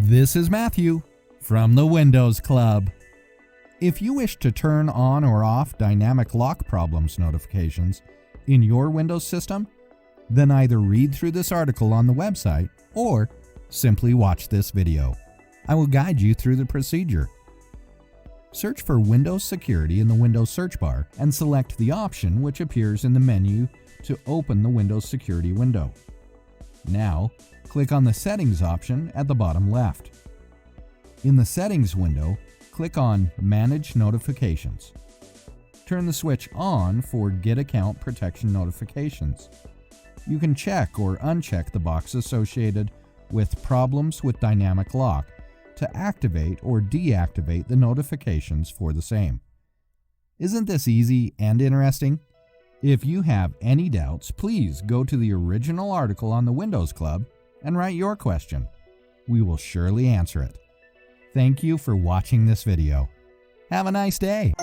This is Matthew from the Windows Club. If you wish to turn on or off dynamic lock problems notifications in your Windows system, then either read through this article on the website or simply watch this video. I will guide you through the procedure. Search for Windows Security in the Windows search bar and select the option which appears in the menu to open the Windows Security window. Now, click on the Settings option at the bottom left. In the Settings window, click on Manage Notifications. Turn the switch on for Get Account Protection Notifications. You can check or uncheck the box associated with Problems with Dynamic Lock to activate or deactivate the notifications for the same. Isn't this easy and interesting? If you have any doubts, please go to the original article on the Windows Club and write your question. We will surely answer it. Thank you for watching this video. Have a nice day.